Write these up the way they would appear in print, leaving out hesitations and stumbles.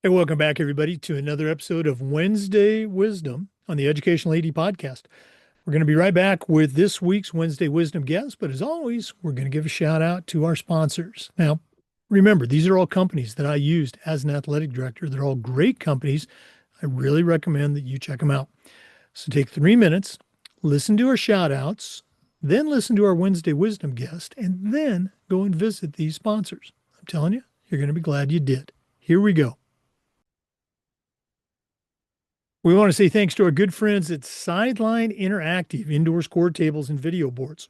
Hey, welcome back, everybody, to another episode of Wednesday Wisdom on the Educational AD Podcast. We're going to be right back with this week's Wednesday Wisdom guest, but as always, we're going to give a shout out to our sponsors. Now, remember, these are all companies that I used as an athletic director. They're all great companies. I really recommend that you check them out. So take 3 minutes, listen to our shout outs, then listen to our Wednesday Wisdom guest, and then go and visit these sponsors. I'm telling you, you're going to be glad you did. Here we go. We want to say thanks to our good friends at Sideline Interactive, indoor score tables and video boards.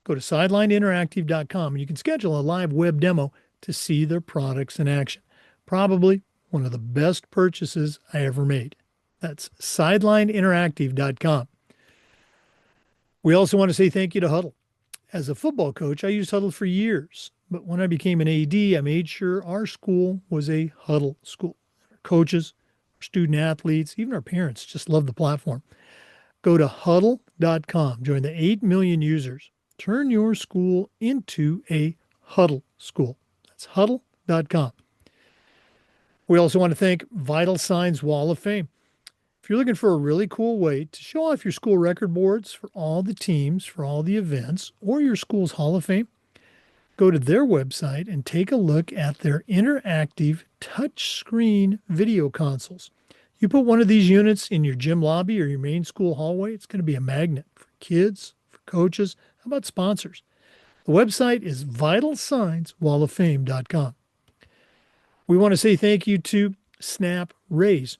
Go to sidelineinteractive.com and you can schedule a live web demo to see their products in action. Probably one of the best purchases I ever made. That's sidelineinteractive.com. We also want to say thank you to Huddle. As a football coach, I used Huddle for years, but when I became an AD, I made sure our school was a Huddle school. Our coaches, student athletes, even our parents just love the platform. Go to huddle.com, join the 8 million users. Turn your school into a Huddle school. That's huddle.com. We also want to thank Vital Signs Wall of Fame. If you're looking for a really cool way to show off your school record boards for all the teams, for all the events, or your school's Hall of Fame, go to their website and take a look at their interactive touchscreen video consoles. You put one of these units in your gym lobby or your main school hallway, it's going to be a magnet for kids, for coaches. How about sponsors? The website is vitalsignswalloffame.com. We want to say thank you to Snap Raise.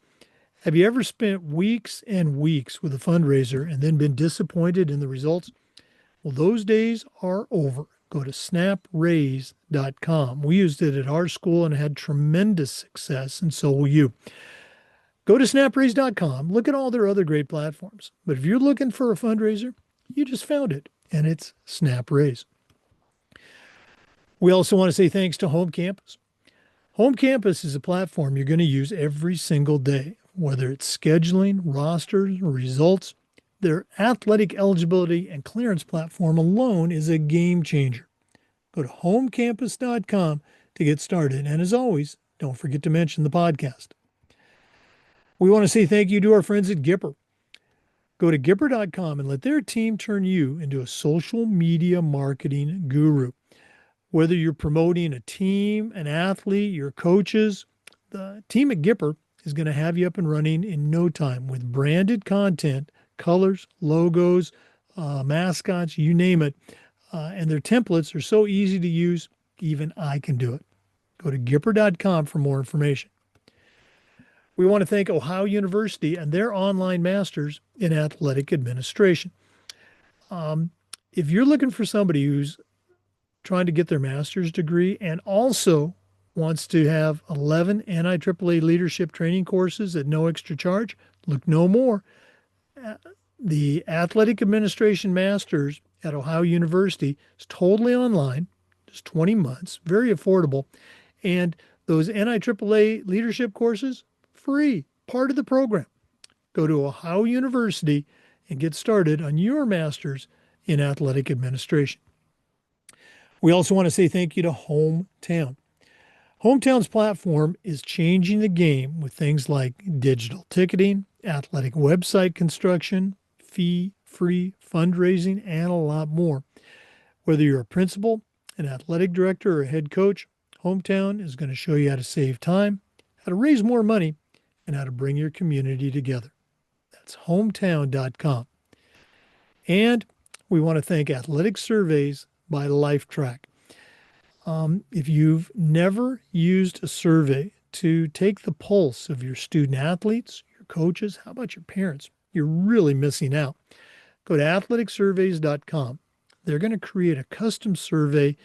Have you ever spent weeks and weeks with a fundraiser and then been disappointed in the results? Well, those days are over. Go to snapraise.com. We used it at our school and had tremendous success, and so will you. Go to snapraise.com. Look at all their other great platforms. But if you're looking for a fundraiser, you just found it, and it's Snap Raise. We also want to say thanks to Home Campus. Home Campus is a platform you're going to use every single day, whether it's scheduling, rosters, or results. Their athletic eligibility and clearance platform alone is a game changer. Go to homecampus.com to get started. And as always, don't forget to mention the podcast. We want to say thank you to our friends at Gipper. Go to Gipper.com and let their team turn you into a social media marketing guru. Whether you're promoting a team, an athlete, your coaches, the team at Gipper is going to have you up and running in no time with branded content, colors, logos, mascots, you name it. And their templates are so easy to use, even I can do it. Go to Gipper.com for more information. We want to thank Ohio University and their online masters in athletic administration. If you're looking for somebody who's trying to get their master's degree and also wants to have 11 NIAAA leadership training courses at no extra charge, look no more. The Athletic Administration Masters at Ohio University is totally online, just 20 months, very affordable. And those NIAAA leadership courses, free, part of the program. Go to Ohio University and get started on your master's in athletic administration. We also want to say thank you to Hometown. Hometown's platform is changing the game with things like digital ticketing, athletic website construction, fee-free fundraising, and a lot more. Whether you're a principal, an athletic director, or a head coach, Hometown is going to show you how to save time, how to raise more money, and how to bring your community together. That's hometown.com. And we want to thank Athletic Surveys by LifeTrack. If you've never used a survey to take the pulse of your student athletes, your coaches, how about your parents? You're really missing out. Go to athleticsurveys.com. They're going to create a custom survey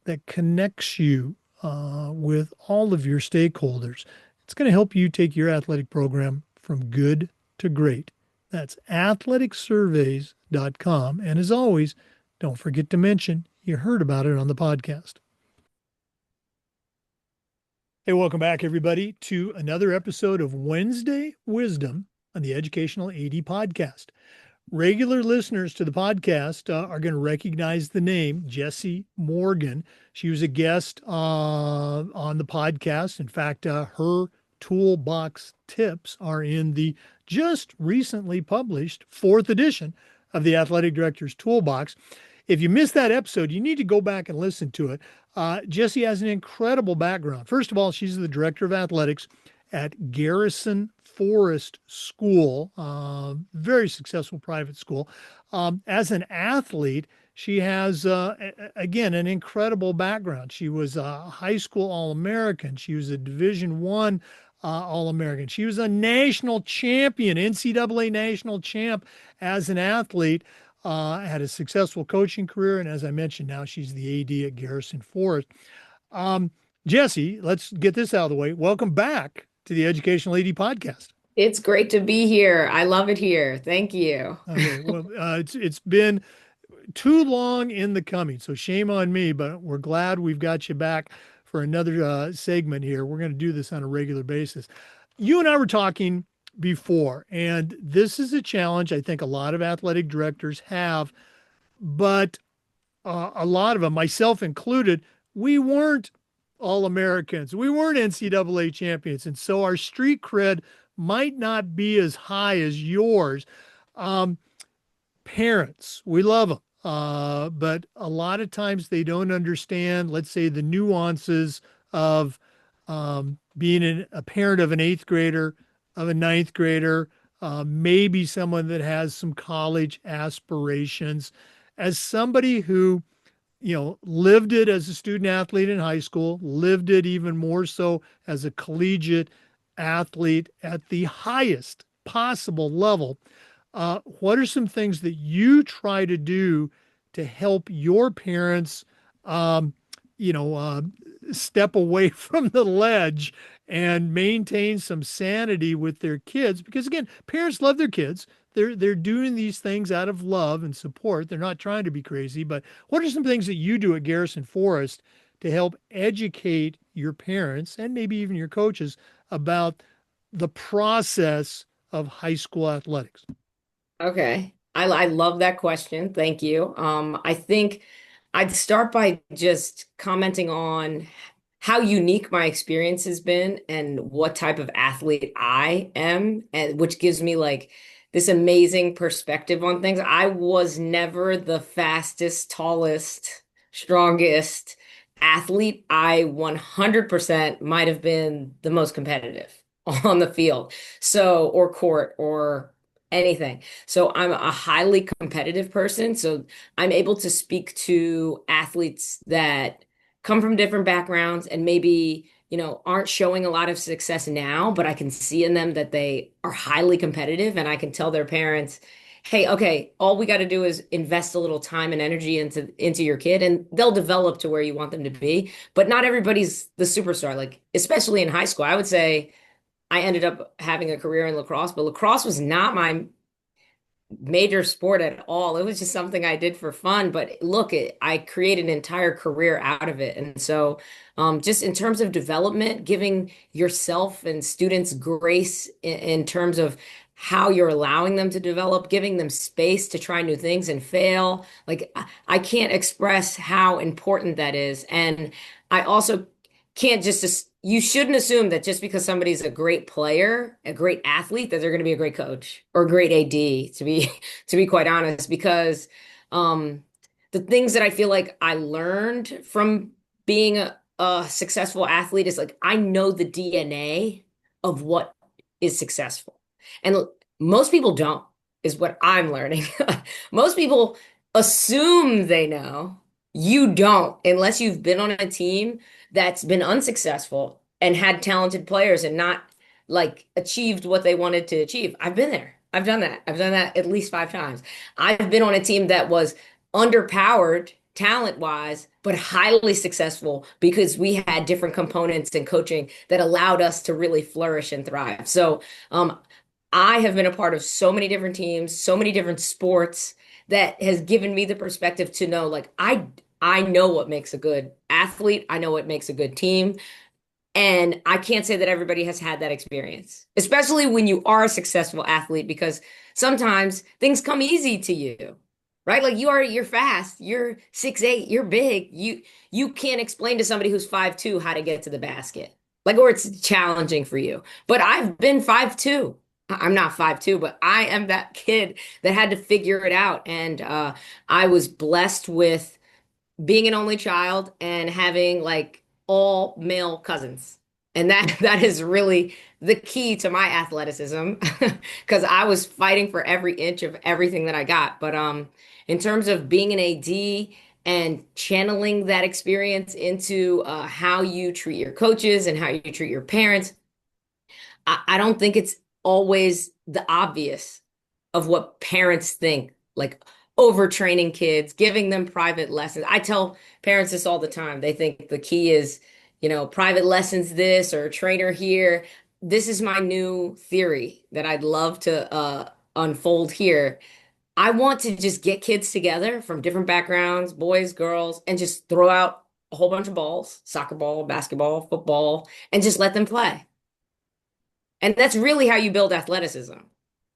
that connects you with all of your stakeholders. It's going to help you take your athletic program from good to great. That's athleticsurveys.com. And as always, don't forget to mention you heard about it on the podcast. Hey, welcome back, everybody, to another episode of Wednesday Wisdom on the Educational AD Podcast. Regular listeners to the podcast are going to recognize the name Jessy Morgan. She was a guest on the podcast. In fact, her toolbox tips are in the just recently published fourth edition of the Athletic Director's Toolbox. If you missed that episode, you need to go back and listen to it. Jessy has an incredible background. First of all, she's the director of athletics at Garrison Forest School, very successful private school. As an athlete, she has, again, an incredible background. She was a high school All-American. She was a Division I All-American. She was a national champion, NCAA national champ as an athlete. Had a successful coaching career, and as I mentioned, now she's the AD at Garrison Forest. Jessy, let's get this out of the way. Welcome back to the Educational AD Podcast. It's great to be here. I love it here. Thank you. Okay, well, it's been too long in the coming, so shame on me, but we're glad we've got you back for another segment here. We're going to do this on a regular basis. You and I were talking before, and this is a challenge I think a lot of athletic directors have, but a lot of them, myself included, we weren't All-Americans. We weren't NCAA champions, and so our street cred might not be as high as yours. Parents, we love them. But a lot of times they don't understand, let's say, the nuances of being a parent of an eighth grader, of a ninth grader, maybe someone that has some college aspirations. As somebody who, lived it as a student athlete in high school, lived it even more so as a collegiate athlete at the highest possible level, what are some things that you try to do to help your parents, step away from the ledge and maintain some sanity with their kids? Because again, parents love their kids. They're doing these things out of love and support. They're not trying to be crazy. But what are some things that you do at Garrison Forest to help educate your parents and maybe even your coaches about the process of high school athletics? Okay. I love that question. Thank you. I think I'd start by just commenting on how unique my experience has been and what type of athlete I am, and which gives me like this amazing perspective on things. I was never the fastest, tallest, strongest athlete. I 100% might have been the most competitive on the field, so or court or anything. So I'm a highly competitive person. So I'm able to speak to athletes that come from different backgrounds and maybe, aren't showing a lot of success now, but I can see in them that they are highly competitive and I can tell their parents, hey, okay, all we got to do is invest a little time and energy into your kid and they'll develop to where you want them to be. But not everybody's the superstar, like especially in high school. I would say I ended up having a career in lacrosse, but lacrosse was not my major sport at all. It was just something I did for fun. But look, I created an entire career out of it. And so, just in terms of development, giving yourself and students grace in terms of how you're allowing them to develop, giving them space to try new things and fail. Like, I can't express how important that is. And I also can't you shouldn't assume that just because somebody's a great player, a great athlete, that they're going to be a great coach or a great AD, to be quite honest, because the things that I feel like I learned from being a successful athlete is like I know the DNA of what is successful. And most people don't, is what I'm learning. Most people assume they know. You don't, unless you've been on a team that's been unsuccessful and had talented players and not like achieved what they wanted to achieve. I've been there. I've done that. I've done that at least 5 times. I've been on a team that was underpowered talent wise, but highly successful because we had different components in coaching that allowed us to really flourish and thrive. So, I have been a part of so many different teams, so many different sports that has given me the perspective to know, like, I know what makes a good athlete. I know what makes a good team. And I can't say that everybody has had that experience, especially when you are a successful athlete, because sometimes things come easy to you, right? Like you're fast, you're 6'8", you're big. You can't explain to somebody who's 5'2" how to get to the basket. Like, or it's challenging for you. But I've been 5'2". I'm not 5'2", but I am that kid that had to figure it out. And I was blessed with being an only child and having like all male cousins. And that that is really the key to my athleticism because I was fighting for every inch of everything that I got. But in terms of being an AD and channeling that experience into how you treat your coaches and how you treat your parents, I don't think it's always the obvious of what parents think, like overtraining kids, giving them private lessons. I tell parents this all the time. They think the key is, private lessons this or trainer here. This is my new theory that I'd love to unfold here. I want to just get kids together from different backgrounds, boys, girls, and just throw out a whole bunch of balls, soccer ball, basketball, football, and just let them play. And that's really how you build athleticism.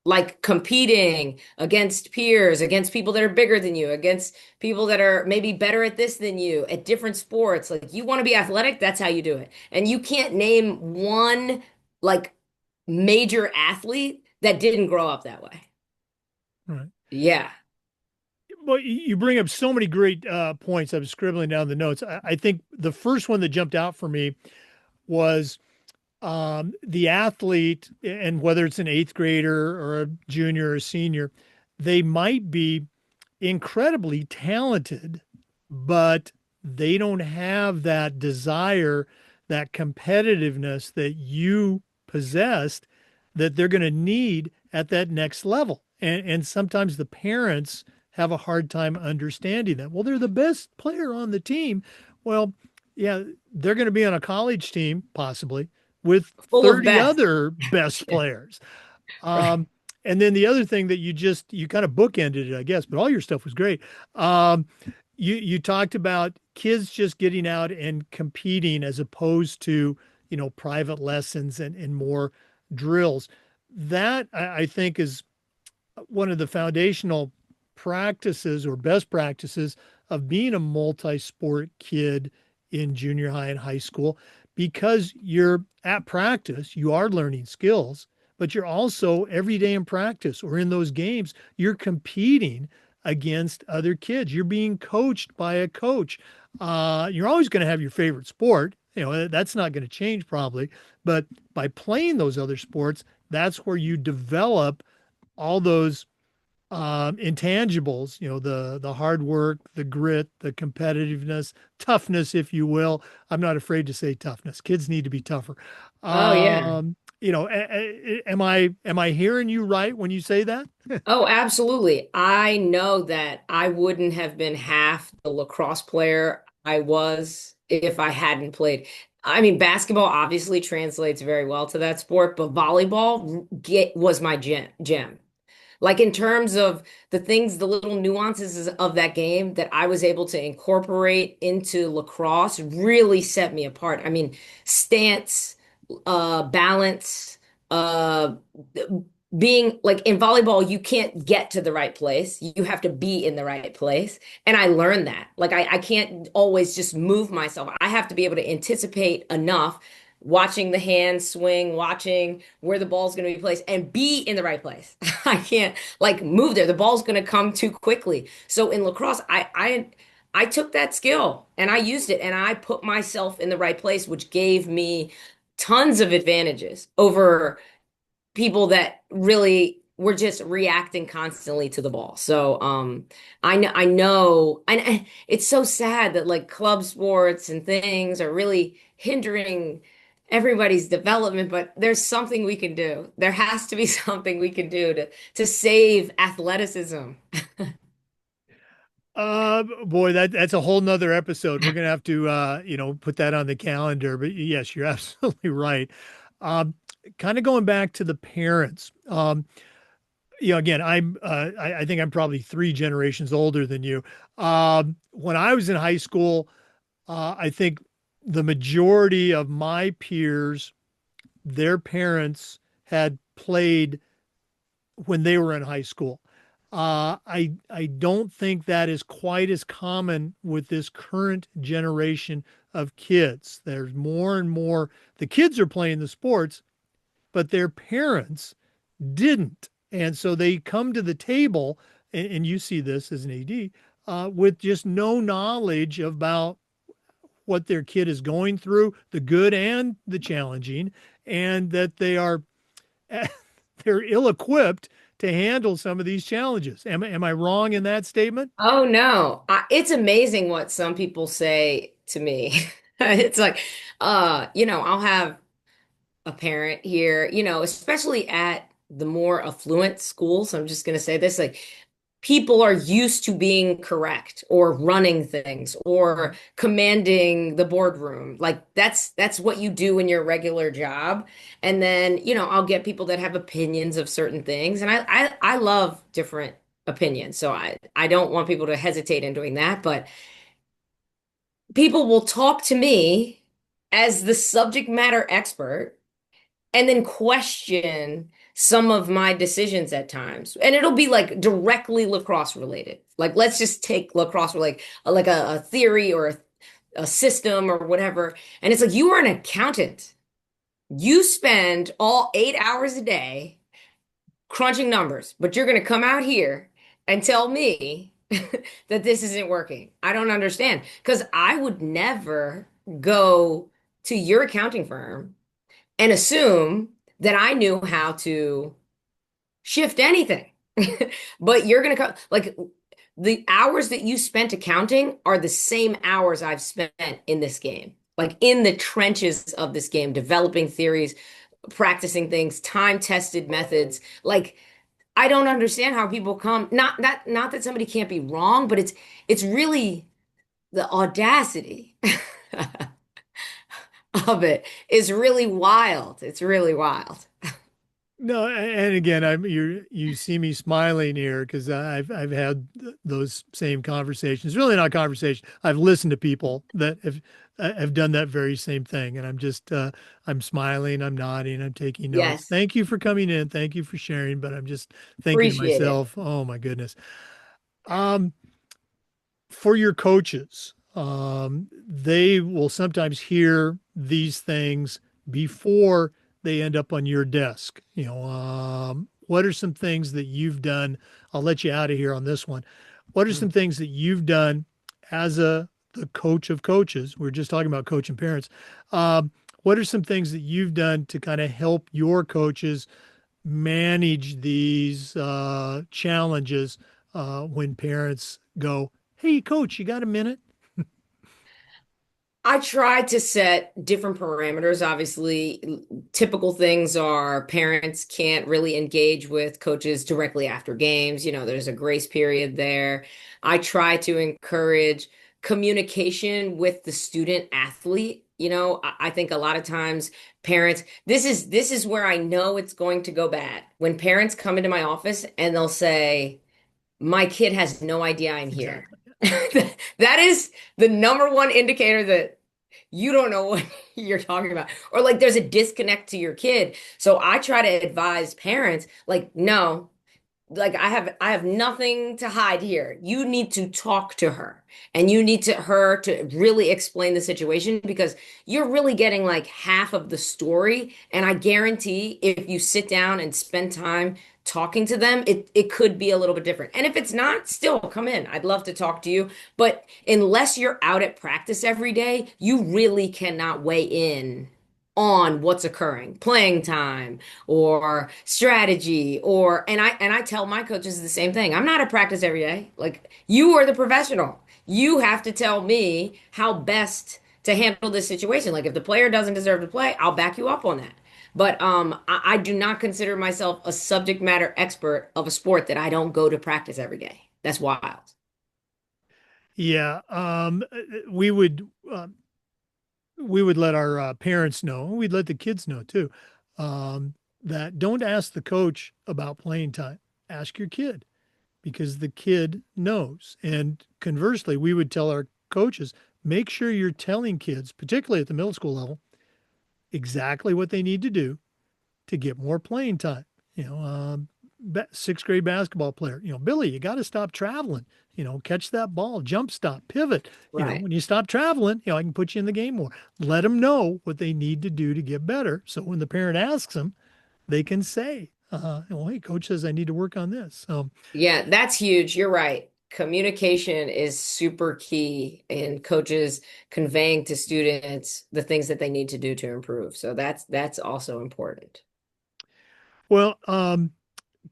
Like competing against peers, against people that are bigger than you, against people that are maybe better at this than you, at different sports. Like you want to be athletic, that's how you do it. And you can't name one like major athlete that didn't grow up that way. Right. Yeah. Well, you bring up so many great points. I was scribbling down the notes. I think the first one that jumped out for me was the athlete, and whether it's an eighth grader or a junior or a senior, they might be incredibly talented, but they don't have that desire, that competitiveness that you possessed that they're going to need at that next level. And sometimes the parents have a hard time understanding that. Well, they're the best player on the team. Well, yeah, they're going to be on a college team, possibly, with Full of 30 best. other best players. Right. Um, and then the other thing that you kind of bookended it, I guess, but all your stuff was great. You talked about kids just getting out and competing as opposed to, private lessons and more drills. That I think is one of the foundational practices or best practices of being a multi-sport kid in junior high and high school, because you're at practice, you are learning skills, but you're also every day in practice or in those games, you're competing against other kids. You're being coached by a coach. You're always going to have your favorite sport. That's not going to change probably, but by playing those other sports, that's where you develop all those intangibles, the hard work, the grit, the competitiveness, toughness, if you will. I'm not afraid to say toughness. Kids need to be tougher. Oh yeah. Am I hearing you right when you say that? Oh, absolutely. I know that I wouldn't have been half the lacrosse player I was if I hadn't played. I mean, basketball obviously translates very well to that sport, but volleyball was my gem. Like in terms of the things, the little nuances of that game that I was able to incorporate into lacrosse really set me apart. I mean, stance, balance, uh, being like in volleyball, you can't get to the right place. You have to be in the right place. And I learned that. Like I can't always just move myself. I have to be able to anticipate enough, watching the hands swing, watching where the ball's going to be placed and be in the right place. I can't like move there. The ball's going to come too quickly. So in lacrosse, I took that skill and I used it and I put myself in the right place, which gave me tons of advantages over people that really were just reacting constantly to the ball. So I know and it's so sad that like club sports and things are really hindering everybody's development, but there's something we can do. There has to be something we can do to save athleticism. Boy, that's a whole nother episode. We're gonna have to put that on the calendar. But yes, you're absolutely right. Um, Kind of going back to the parents. Again, I think I'm probably three generations older than you. When I was in high school, I think the majority of my peers, their parents had played when they were in high school. I don't think that is quite as common with this current generation of kids. There's more and more, the kids are playing the sports, but their parents didn't. And so they come to the table, and you see this as an AD, with just no knowledge about what their kid is going through, the good and the challenging, and that they're ill-equipped to handle some of these challenges. Am I wrong in that statement? Oh no. It's amazing what some people say to me. It's like, I'll have a parent here, especially at the more affluent schools. I'm just going to say this, like people are used to being correct or running things or commanding the boardroom. Like that's what you do in your regular job. And then, I'll get people that have opinions of certain things. And I love different opinions. So I don't want people to hesitate in doing that, but people will talk to me as the subject matter expert and then question some of my decisions at times. And it'll be like directly lacrosse related. Like let's just take lacrosse like a theory or a system or whatever. And it's like you are an accountant. You spend all 8 hours a day crunching numbers, but you're going to come out here and tell me that this isn't working. I don't understand because I would never go to your accounting firm and assume that I knew how to shift anything. But you're going to come, like the hours that you spent accounting are the same hours I've spent in this game, like in the trenches of this game, developing theories, practicing things, time-tested methods. Like I don't understand how people come, not that somebody can't be wrong, but it's really the audacity of it is really wild. It's really wild. No, and again, you see me smiling here because I've had those same conversations. Really not conversation. I've listened to people that have done that very same thing, and I'm smiling, I'm nodding, I'm taking notes. Yes, Thank you for coming in. Thank you for sharing. But I'm just thinking to appreciate it. myself, oh my goodness. Um, for your coaches, they will sometimes hear these things before they end up on your desk. What are some things that you've done? I'll let you out of here on this one. What are some Mm. things that you've done as the coach of coaches? We're just talking about coach and parents. What are some things that you've done to kind of help your coaches manage these challenges when parents go, "Hey, coach, you got a minute?" I try to set different parameters. Obviously, typical things are parents can't really engage with coaches directly after games. There's a grace period there. I try to encourage communication with the student athlete. I think a lot of times parents, this is where I know it's going to go bad. When parents come into my office and they'll say, my kid has no idea I'm here. Exactly. That is the number one indicator that you don't know what you're talking about. Or like there's a disconnect to your kid. So I try to advise parents, like, no, like I have nothing to hide here. You need to talk to her and you need her to really explain the situation because you're really getting like half of the story. And I guarantee if you sit down and spend time talking to them, it could be a little bit different. And if it's not, still come in. I'd love to talk to you. But unless you're out at practice every day, you really cannot weigh in on what's occurring, playing time or strategy and I tell my coaches the same thing. I'm not at practice every day. Like you are the professional. You have to tell me how best to handle this situation. Like if the player doesn't deserve to play, I'll back you up on that. But I do not consider myself a subject matter expert of a sport that I don't go to practice every day. That's wild. Yeah, we would we would let our parents know. We'd let the kids know too. That don't ask the coach about playing time. Ask your kid because the kid knows. And conversely, we would tell our coaches, make sure you're telling kids, particularly at the middle school level, exactly what they need to do to get more playing time. sixth grade basketball player, Billy, you got to stop traveling, catch that ball, jump stop, pivot. Right. When you stop traveling, I can put you in the game more. Let them know what they need to do to get better. So when the parent asks them, they can say, well, hey, coach says I need to work on this. So, Yeah, that's huge. You're right. Communication is super key in coaches conveying to students the things that they need to do to improve. So that's also important. well, a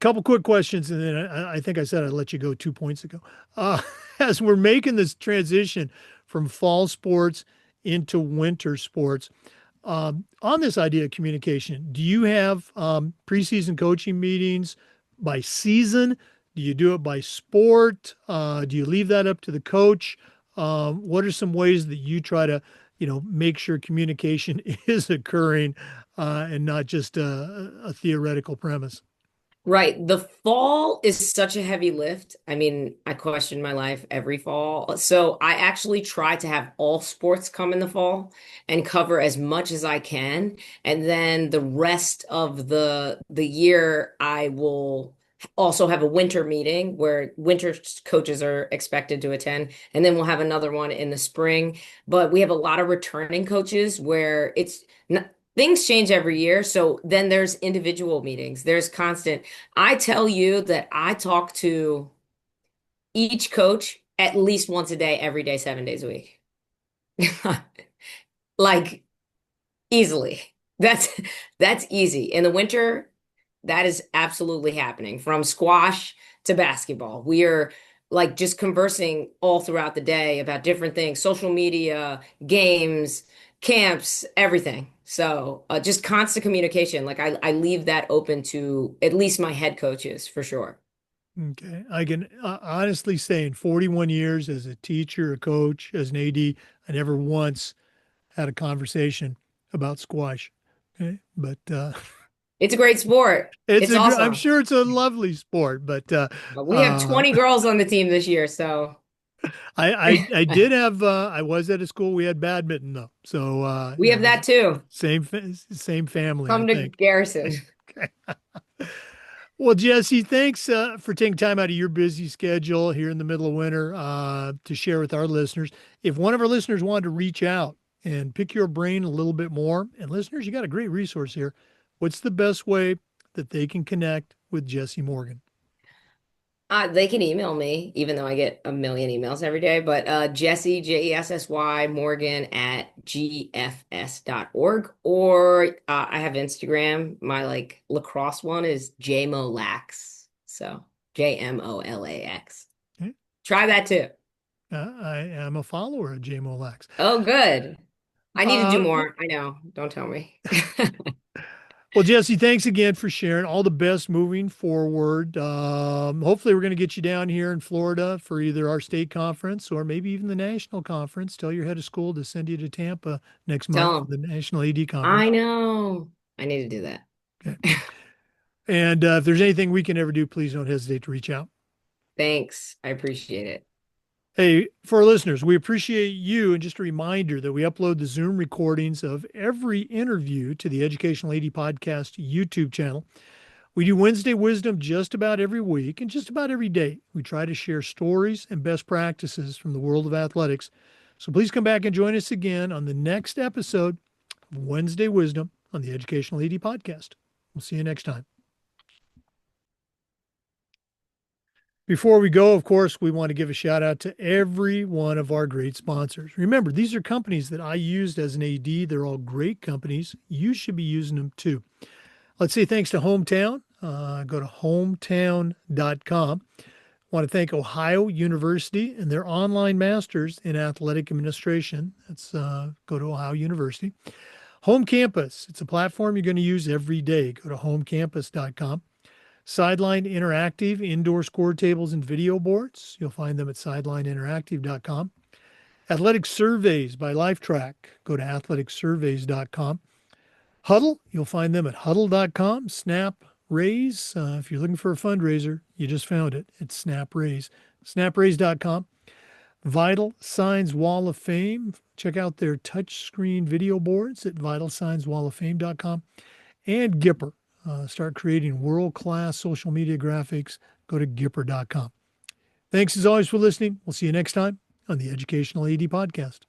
couple quick questions, and then I think I said I'd let you go 2 points ago. Uh, as we're making this transition from fall sports into winter sports, on this idea of communication, do you have preseason coaching meetings by season? Do you do it by sport? Do you leave that up to the coach? What are some ways that you try to, make sure communication is occurring and not just a theoretical premise? Right. The fall is such a heavy lift. I mean, I question my life every fall. So I actually try to have all sports come in the fall and cover as much as I can. And then the rest of the year, I will also have a winter meeting where winter coaches are expected to attend. And then we'll have another one in the spring. But we have a lot of returning coaches where it's not, things change every year. So then there's individual meetings. There's constant. I tell you that I talk to each coach at least once a day, every day, 7 days a week. Like easily. That's that's easy. In the winter, that is absolutely happening from squash to basketball. We are like just conversing all throughout the day about different things, social media, games, camps, everything. So just constant communication. Like I leave that open to at least my head coaches for sure. Okay. I can honestly say in 41 years as a teacher, a coach, as an AD, I never once had a conversation about squash. Okay. But It's a great sport. It's I'm awesome. sure it's a lovely sport, but We have uh, 20 girls on the team this year, so I did have, I was at a school, we had badminton though. So, we have that too. same family, I Come to think. Garrison. Okay. Well, Jesse, thanks for taking time out of your busy schedule here in the middle of winter to share with our listeners. If one of our listeners wanted to reach out and pick your brain a little bit more, and listeners, you got a great resource here. What's the best way that they can connect with Jessy Morgan? They can email me, even though I get a million emails every day, but Jessy, Jessy Morgan at gfs.org. Or I have Instagram. My like lacrosse one is JMOLAX. So JMOLAX. Okay. Try that too. I am a follower of JMO Lax. Oh, good. I need to do Uh, more. I know. Don't tell me. Well, Jesse, thanks again for sharing. All the best moving forward. Hopefully, we're going to get you down here in Florida for either our state conference or maybe even the national conference. Tell your head of school to send you to Tampa next month Tell for them. the national AD conference. I know. I need to do that. Okay. And if there's anything we can ever do, please don't hesitate to reach out. Thanks. I appreciate it. Hey, for our listeners, we appreciate you. And just a reminder that we upload the Zoom recordings of every interview to the Educational AD Podcast YouTube channel. We do Wednesday Wisdom just about every week and just about every day. We try to share stories and best practices from the world of athletics. So please come back and join us again on the next episode of Wednesday Wisdom on the Educational AD Podcast. We'll see you next time. Before we go, of course, we want to give a shout out to every one of our great sponsors. Remember, these are companies that I used as an AD. They're all great companies. You should be using them too. Let's say thanks to Hometown. Go to hometown.com. I want to thank Ohio University and their online masters in athletic administration. That's go to Ohio University. Home Campus. It's a platform you're going to use every day. Go to homecampus.com. Sideline Interactive, indoor score tables and video boards. You'll find them at sidelineinteractive.com. Athletic Surveys by Lifetrack. Go to athleticsurveys.com. Huddle, you'll find them at huddle.com. Snap Raise, if you're looking for a fundraiser, you just found it. It's Snap Raise. Snapraise.com. Vital Signs Wall of Fame. Check out their touchscreen video boards at vitalsignswalloffame.com. And Gipper. start creating world-class social media graphics, go to Gipper.com. Thanks as always for listening. We'll see you next time on the Educational AD Podcast.